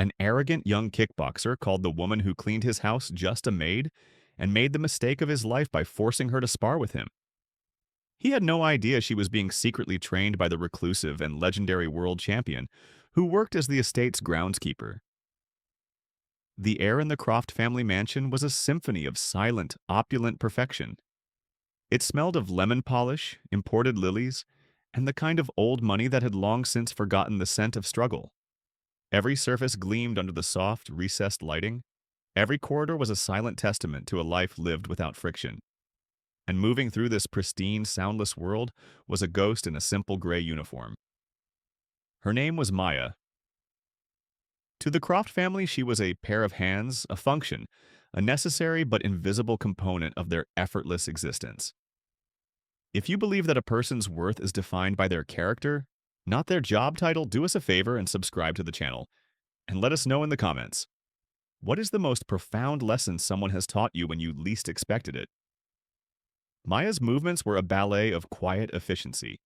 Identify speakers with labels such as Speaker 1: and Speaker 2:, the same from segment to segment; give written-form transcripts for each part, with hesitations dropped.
Speaker 1: an arrogant young kickboxer called the woman who cleaned his house just a maid and made the mistake of his life by forcing her to spar with him. He had no idea she was being secretly trained by the reclusive and legendary world champion, who worked as the estate's groundskeeper. The air in the Croft family mansion was a symphony of silent, opulent perfection. It smelled of lemon polish, imported lilies, and the kind of old money that had long since forgotten the scent of struggle. Every surface gleamed under the soft, recessed lighting. Every corridor was a silent testament to a life lived without friction. And moving through this pristine, soundless world was a ghost in a simple gray uniform. Her name was Maya. To the Croft family, she was a pair of hands, a function, a necessary but invisible component of their effortless existence. If you believe that a person's worth is defined by their character, not their job title, do us a favor and subscribe to the channel. And let us know in the comments. What is the most profound lesson someone has taught you when you least expected it? Maya's movements were a ballet of quiet efficiency.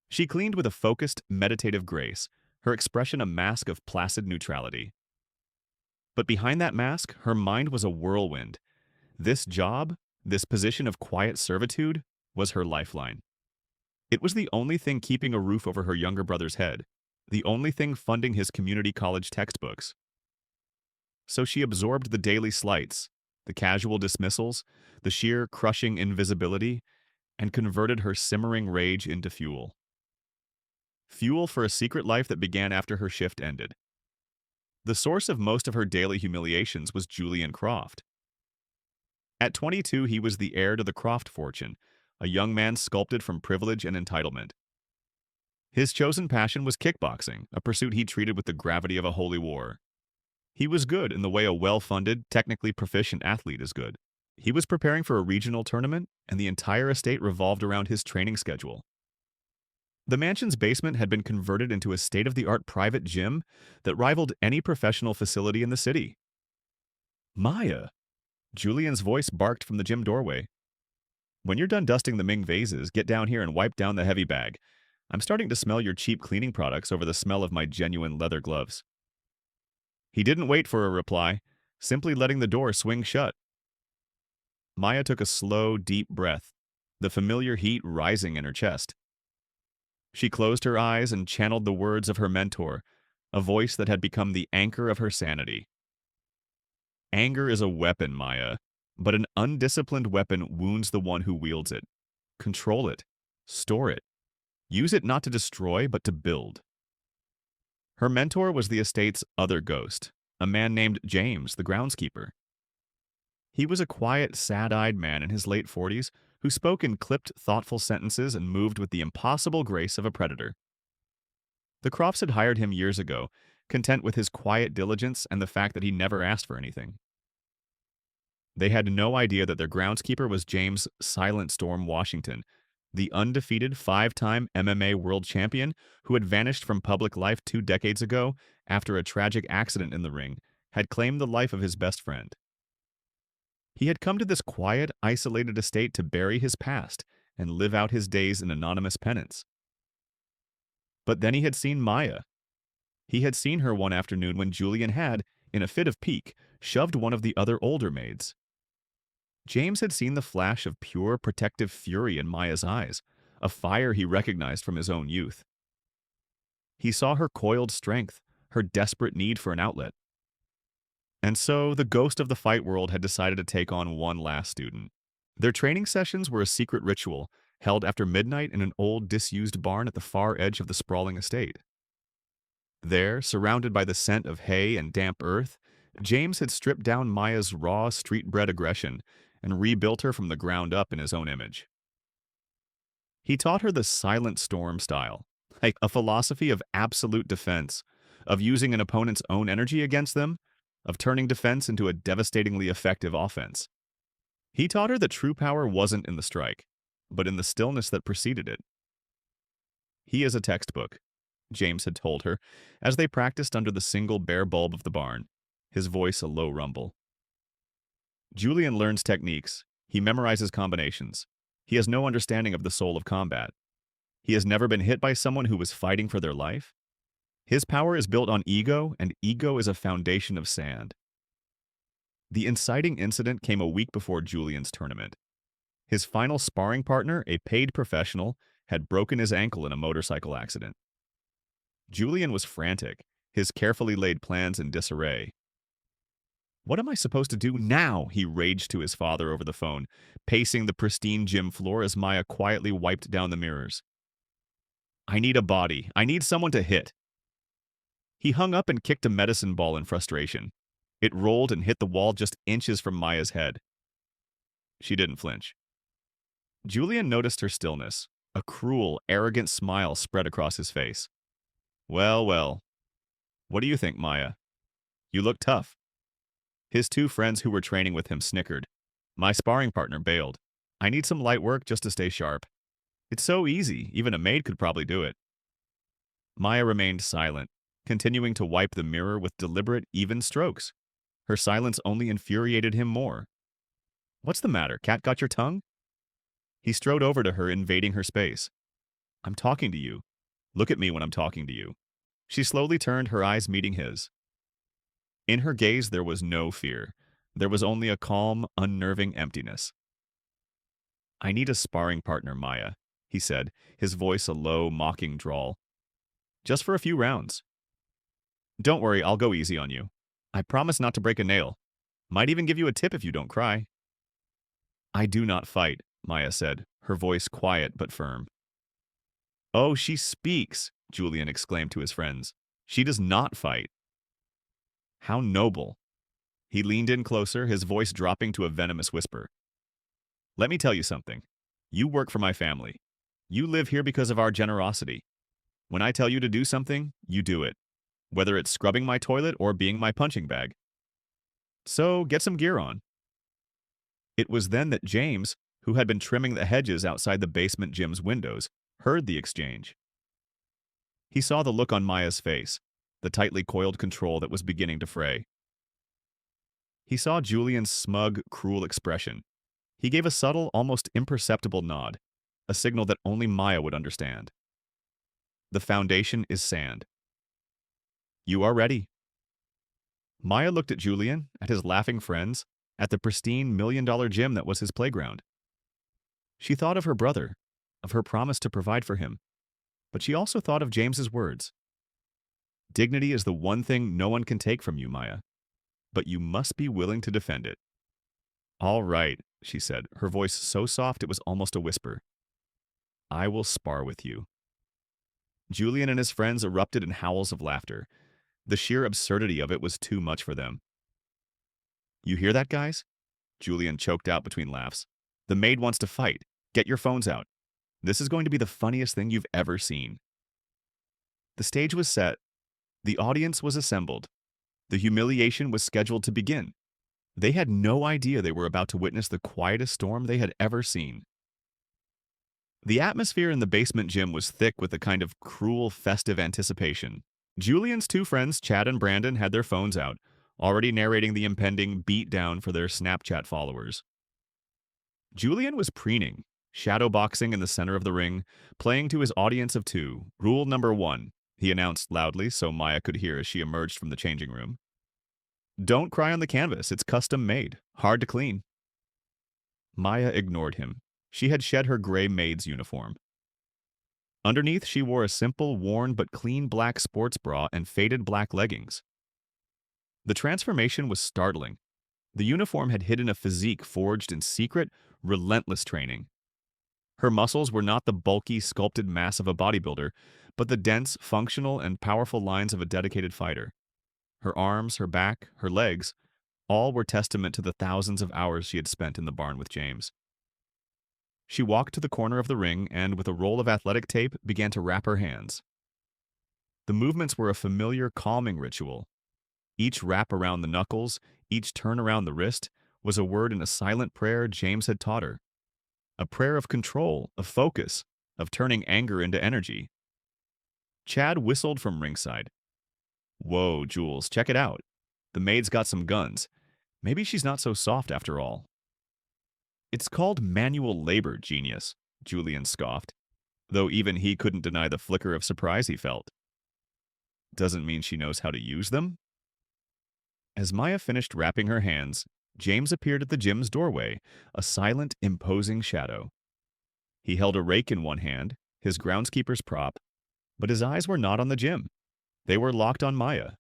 Speaker 1: She cleaned with a focused, meditative grace, her expression a mask of placid neutrality. But behind that mask, her mind was a whirlwind. This job, this position of quiet servitude, was her lifeline. It was the only thing keeping a roof over her younger brother's head, the only thing funding his community college textbooks. So she absorbed the daily slights, the casual dismissals, the sheer crushing invisibility, and converted her simmering rage into fuel. Fuel for a secret life that began after her shift ended. The source of most of her daily humiliations was Julian Croft. At 22, he was the heir to the Croft fortune, a young man sculpted from privilege and entitlement. His chosen passion was kickboxing, a pursuit he treated with the gravity of a holy war. He was good in the way a well-funded, technically proficient athlete is good. He was preparing for a regional tournament, and the entire estate revolved around his training schedule. The mansion's basement had been converted into a state-of-the-art private gym that rivaled any professional facility in the city. Maya! Julian's voice barked from the gym doorway. When you're done dusting the Ming vases, get down here and wipe down the heavy bag. I'm starting to smell your cheap cleaning products over the smell of my genuine leather gloves. He didn't wait for a reply, simply letting the door swing shut. Maya took a slow, deep breath, the familiar heat rising in her chest. She closed her eyes and channeled the words of her mentor, a voice that had become the anchor of her sanity. Anger is a weapon, Maya, but an undisciplined weapon wounds the one who wields it. Control it. Store it. Use it not to destroy, but to build. Her mentor was the estate's other ghost, a man named James, the groundskeeper. He was a quiet, sad-eyed man in his late 40s who spoke in clipped, thoughtful sentences and moved with the impossible grace of a predator. The Crofts had hired him years ago, content with his quiet diligence and the fact that he never asked for anything. They had no idea that their groundskeeper was James Silent Storm Washington, the undefeated 5-time MMA world champion who had vanished from public life 2 decades ago after a tragic accident in the ring had claimed the life of his best friend. He had come to this quiet, isolated estate to bury his past and live out his days in anonymous penance. But then he had seen Maya. He had seen her one afternoon when Julian had, in a fit of pique, shoved one of the other older maids. James had seen the flash of pure, protective fury in Maya's eyes, a fire he recognized from his own youth. He saw her coiled strength, her desperate need for an outlet. And so, the ghost of the fight world had decided to take on one last student. Their training sessions were a secret ritual, held after midnight in an old, disused barn at the far edge of the sprawling estate. There, surrounded by the scent of hay and damp earth, James had stripped down Maya's raw, street-bred aggression and rebuilt her from the ground up in his own image. He taught her the silent storm style, like a philosophy of absolute defense, of using an opponent's own energy against them, of turning defense into a devastatingly effective offense. He taught her that true power wasn't in the strike, but in the stillness that preceded it. He is a textbook, James had told her, as they practiced under the single bare bulb of the barn, his voice a low rumble. Julian learns techniques. He memorizes combinations. He has no understanding of the soul of combat. He has never been hit by someone who was fighting for their life. His power is built on ego, and ego is a foundation of sand. The inciting incident came a week before Julian's tournament. His final sparring partner, a paid professional, had broken his ankle in a motorcycle accident. Julian was frantic, his carefully laid plans in disarray. "What am I supposed to do now?" he raged to his father over the phone, pacing the pristine gym floor as Maya quietly wiped down the mirrors. "I need a body. I need someone to hit." He hung up and kicked a medicine ball in frustration. It rolled and hit the wall just inches from Maya's head. She didn't flinch. Julian noticed her stillness. A cruel, arrogant smile spread across his face. "Well, well. What do you think, Maya? You look tough." His two friends who were training with him snickered. "My sparring partner bailed. I need some light work just to stay sharp." "It's so easy, even a maid could probably do it." Maya remained silent, continuing to wipe the mirror with deliberate, even strokes. Her silence only infuriated him more. "What's the matter? Cat got your tongue?" He strode over to her, invading her space. "I'm talking to you. Look at me when I'm talking to you." She slowly turned, her eyes meeting his. In her gaze there was no fear. There was only a calm, unnerving emptiness. "I need a sparring partner, Maya," he said, his voice a low, mocking drawl. "Just for a few rounds. Don't worry, I'll go easy on you. I promise not to break a nail. Might even give you a tip if you don't cry." "I do not fight," Maya said, her voice quiet but firm. "Oh, she speaks," Julian exclaimed to his friends. "She does not fight." "How noble." He leaned in closer, his voice dropping to a venomous whisper. "Let me tell you something. You work for my family. You live here because of our generosity. When I tell you to do something, you do it, whether it's scrubbing my toilet or being my punching bag. So get some gear on." It was then that James, who had been trimming the hedges outside the basement gym's windows, heard the exchange. He saw the look on Maya's face, the tightly coiled control that was beginning to fray. He saw Julian's smug, cruel expression. He gave a subtle, almost imperceptible nod, a signal that only Maya would understand. The foundation is sand. "You are ready." Maya looked at Julian, at his laughing friends, at the pristine $1 million gym that was his playground. She thought of her brother, of her promise to provide for him, but she also thought of James's words. "Dignity is the one thing no one can take from you, Maya, but you must be willing to defend it." "All right," she said, her voice so soft it was almost a whisper. "I will spar with you." Julian and his friends erupted in howls of laughter. The sheer absurdity of it was too much for them. "You hear that, guys?" Julian choked out between laughs. "The maid wants to fight. Get your phones out. This is going to be the funniest thing you've ever seen." The stage was set. The audience was assembled. The humiliation was scheduled to begin. They had no idea they were about to witness the quietest storm they had ever seen. The atmosphere in the basement gym was thick with a kind of cruel, festive anticipation. Julian's two friends, Chad and Brandon, had their phones out, already narrating the impending beatdown for their Snapchat followers. Julian was preening, shadowboxing in the center of the ring, playing to his audience of two. "Rule number 1, he announced loudly so Maya could hear as she emerged from the changing room. "Don't cry on the canvas, it's custom made, hard to clean." Maya ignored him. She had shed her gray maid's uniform. Underneath, she wore a simple, worn but clean black sports bra and faded black leggings. The transformation was startling. The uniform had hidden a physique forged in secret, relentless training. Her muscles were not the bulky, sculpted mass of a bodybuilder, but the dense, functional, and powerful lines of a dedicated fighter. Her arms, her back, her legs, all were testament to the thousands of hours she had spent in the barn with James. She walked to the corner of the ring and, with a roll of athletic tape, began to wrap her hands. The movements were a familiar, calming ritual. Each wrap around the knuckles, each turn around the wrist, was a word in a silent prayer James had taught her. A prayer of control, of focus, of turning anger into energy. Chad whistled from ringside. "Whoa, Jules, check it out. The maid's got some guns. Maybe she's not so soft after all." "It's called manual labor, genius," Julian scoffed, though even he couldn't deny the flicker of surprise he felt. doesn't mean she knows how to use them. As Maya finished wrapping her hands, James appeared at the gym's doorway, a silent, imposing shadow. He held a rake in one hand, his groundskeeper's prop, but his eyes were not on the gym. They were locked on Maya.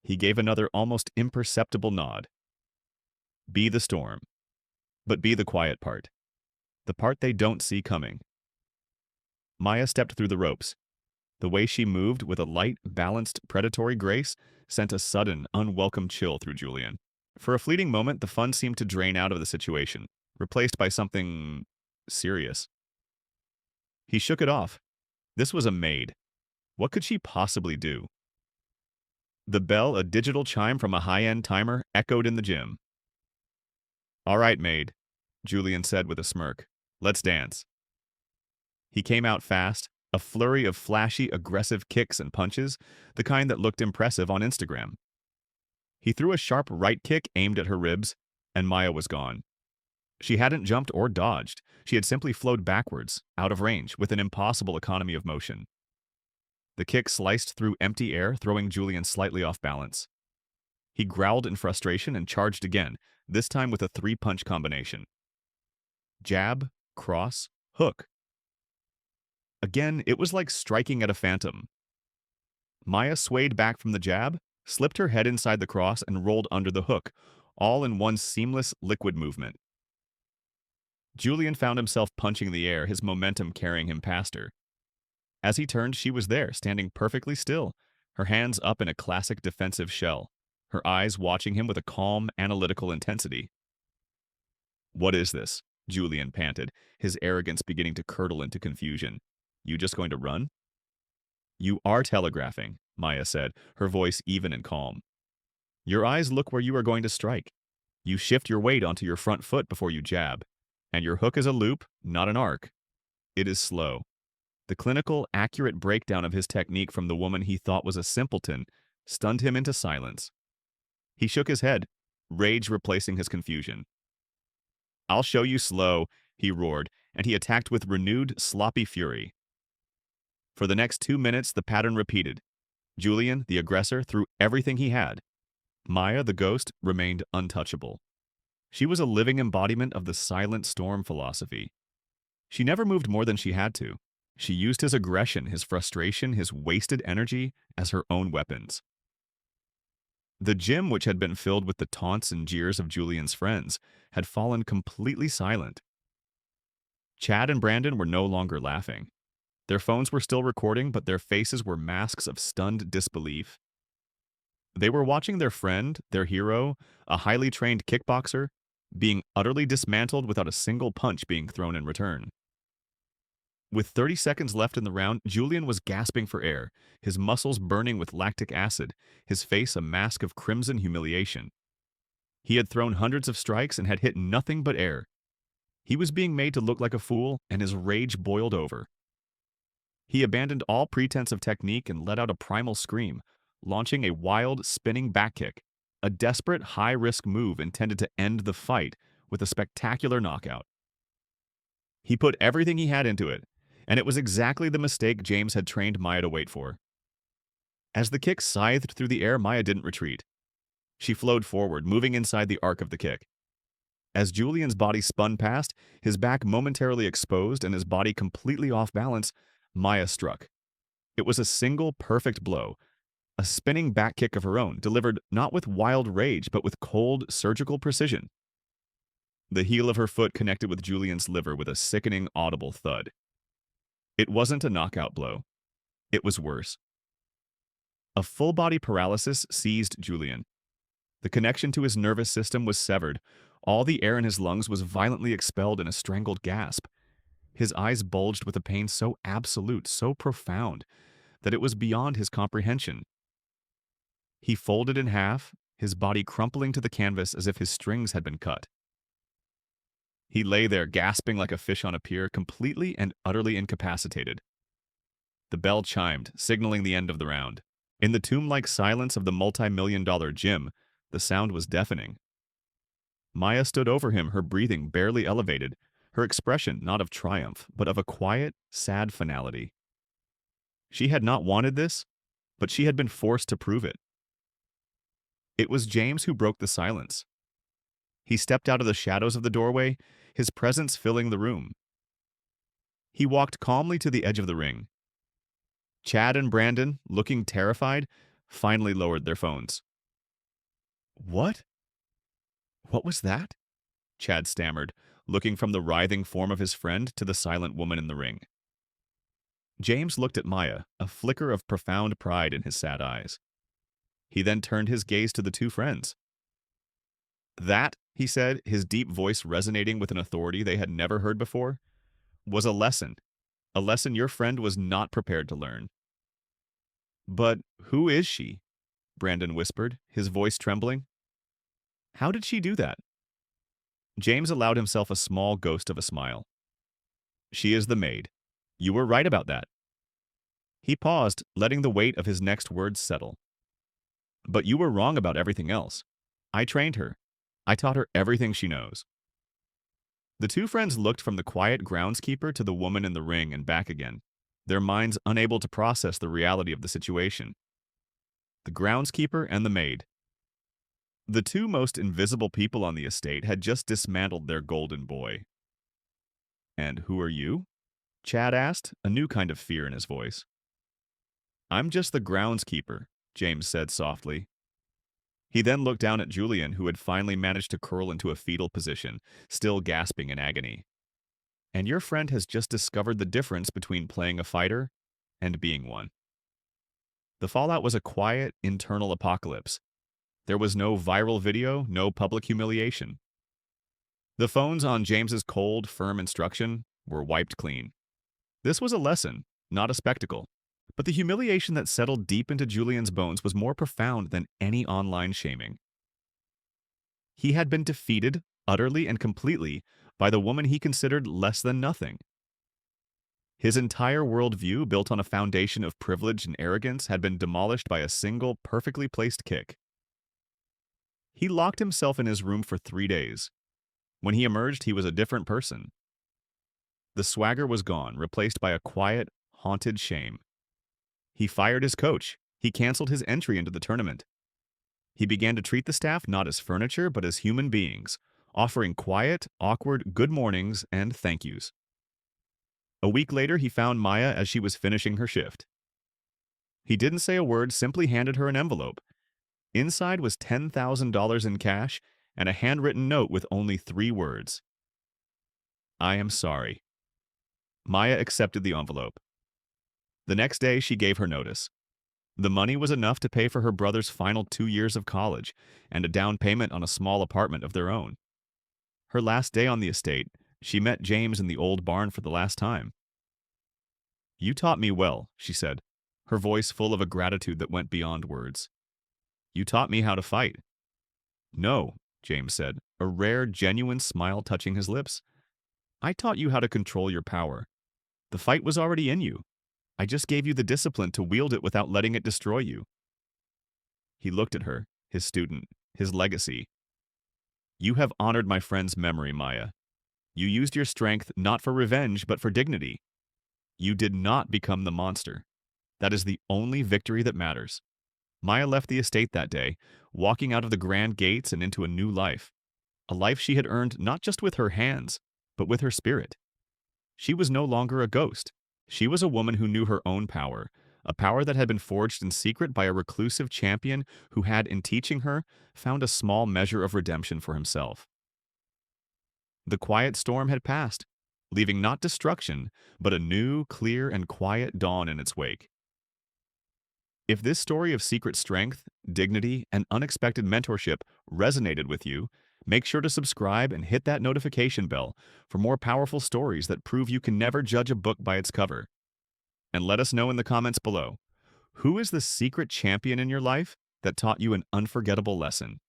Speaker 1: He gave another almost imperceptible nod. Be the storm, but be the quiet part. The part they don't see coming. Maya stepped through the ropes. The way she moved with a light, balanced, predatory grace sent a sudden, unwelcome chill through Julian. For a fleeting moment, the fun seemed to drain out of the situation, replaced by something serious. He shook it off. This was a maid. What could she possibly do? The bell, a digital chime from a high-end timer, echoed in the gym. "All right, maid," Julian said with a smirk. "Let's dance." He came out fast, a flurry of flashy, aggressive kicks and punches, the kind that looked impressive on Instagram. He threw a sharp right kick aimed at her ribs, and Maya was gone. She hadn't jumped or dodged. She had simply flowed backwards, out of range, with an impossible economy of motion. The kick sliced through empty air, throwing Julian slightly off balance. He growled in frustration and charged again, this time with a three-punch combination. Jab, cross, hook. Again, it was like striking at a phantom. Maya swayed back from the jab, slipped her head inside the cross, and rolled under the hook, all in one seamless, liquid movement. Julian found himself punching the air, his momentum carrying him past her. As he turned, she was there, standing perfectly still, her hands up in a classic defensive shell, her eyes watching him with a calm, analytical intensity. "What is this?" Julian panted, his arrogance beginning to curdle into confusion. "You just going to run?" "You are telegraphing," Maya said, her voice even and calm. "Your eyes look where you are going to strike. You shift your weight onto your front foot before you jab. And your hook is a loop, not an arc. It is slow." The clinical, accurate breakdown of his technique from the woman he thought was a simpleton stunned him into silence. He shook his head, rage replacing his confusion. "I'll show you slow," he roared, and he attacked with renewed, sloppy fury. For the next 2 minutes, the pattern repeated. Julian, the aggressor, threw everything he had. Maya, the ghost, remained untouchable. She was a living embodiment of the silent storm philosophy. She never moved more than she had to. She used his aggression, his frustration, his wasted energy as her own weapons. The gym, which had been filled with the taunts and jeers of Julian's friends, had fallen completely silent. Chad and Brandon were no longer laughing. Their phones were still recording, but their faces were masks of stunned disbelief. They were watching their friend, their hero, a highly trained kickboxer, being utterly dismantled without a single punch being thrown in return. With 30 seconds left in the round, Julian was gasping for air, his muscles burning with lactic acid, his face a mask of crimson humiliation. He had thrown hundreds of strikes and had hit nothing but air. He was being made to look like a fool, and his rage boiled over. He abandoned all pretense of technique and let out a primal scream, launching a wild, spinning back kick, a desperate, high-risk move intended to end the fight with a spectacular knockout. He put everything he had into it, and it was exactly the mistake James had trained Maya to wait for. As the kick scythed through the air, Maya didn't retreat. She flowed forward, moving inside the arc of the kick. As Julian's body spun past, his back momentarily exposed and his body completely off balance, Maya struck. It was a single, perfect blow, a spinning back kick of her own, delivered not with wild rage, but with cold, surgical precision. The heel of her foot connected with Julian's liver with a sickening, audible thud. It wasn't a knockout blow. It was worse. A full-body paralysis seized Julian. The connection to his nervous system was severed. All the air in his lungs was violently expelled in a strangled gasp. His eyes bulged with a pain so absolute, so profound, that it was beyond his comprehension. He folded in half, his body crumpling to the canvas as if his strings had been cut. He lay there, gasping like a fish on a pier, completely and utterly incapacitated. The bell chimed, signaling the end of the round. In the tomb-like silence of the multi-million-dollar gym, the sound was deafening. Maya stood over him, her breathing barely elevated, her expression not of triumph, but of a quiet, sad finality. She had not wanted this. but she had been forced to prove it. It was James who broke the silence. He stepped out of the shadows of the doorway, his presence filling the room. He walked calmly to the edge of the ring. Chad and Brandon, looking terrified, finally lowered their phones. "What? What was that?" Chad stammered, looking from the writhing form of his friend to the silent woman in the ring. James looked at Maya, a flicker of profound pride in his sad eyes. He then turned his gaze to the two friends. "That," he said, his deep voice resonating with an authority they had never heard before, "was a lesson your friend was not prepared to learn." "But who is she?" Brandon whispered, his voice trembling. "How did she do that?" James allowed himself a small ghost of a smile. "She is the maid. You were right about that." He paused, letting the weight of his next words settle. "But you were wrong about everything else. I trained her. I taught her everything she knows." The two friends looked from the quiet groundskeeper to the woman in the ring and back again, their minds unable to process the reality of the situation. The groundskeeper and the maid. The two most invisible people on the estate had just dismantled their golden boy. "And who are you?" Chad asked, a new kind of fear in his voice. "I'm just the groundskeeper," James said softly. He then looked down at Julian, who had finally managed to curl into a fetal position, still gasping in agony. "And your friend has just discovered the difference between playing a fighter and being one." The fallout was a quiet, internal apocalypse. There was no viral video, no public humiliation. The phones on James's cold, firm instruction were wiped clean. This was a lesson, not a spectacle. But the humiliation that settled deep into Julian's bones was more profound than any online shaming. He had been defeated, utterly and completely, by the woman he considered less than nothing. His entire worldview, built on a foundation of privilege and arrogance, had been demolished by a single, perfectly placed kick. He locked himself in his room for 3 days. When he emerged, he was a different person. The swagger was gone, replaced by a quiet, haunted shame. He fired his coach. He canceled his entry into the tournament. He began to treat the staff not as furniture, but as human beings, offering quiet, awkward good mornings and thank yous. A week later, he found Maya as she was finishing her shift. He didn't say a word, simply handed her an envelope. Inside was $10,000 in cash and a handwritten note with only 3 words. "I am sorry." Maya accepted the envelope. The next day, she gave her notice. The money was enough to pay for her brother's final 2 years of college and a down payment on a small apartment of their own. Her last day on the estate, she met James in the old barn for the last time. "You taught me well," she said, her voice full of a gratitude that went beyond words. "You taught me how to fight." "No," James said, a rare, genuine smile touching his lips. "I taught you how to control your power. The fight was already in you. I just gave you the discipline to wield it without letting it destroy you." He looked at her, his student, his legacy. "You have honored my friend's memory, Maya. You used your strength not for revenge, but for dignity. You did not become the monster. That is the only victory that matters." Maya left the estate that day, walking out of the grand gates and into a new life. A life she had earned not just with her hands, but with her spirit. She was no longer a ghost. She was a woman who knew her own power, a power that had been forged in secret by a reclusive champion who had, in teaching her, found a small measure of redemption for himself. The quiet storm had passed, leaving not destruction, but a new, clear, and quiet dawn in its wake. If this story of secret strength, dignity, and unexpected mentorship resonated with you, make sure to subscribe and hit that notification bell for more powerful stories that prove you can never judge a book by its cover. And let us know in the comments below, who is the secret champion in your life that taught you an unforgettable lesson?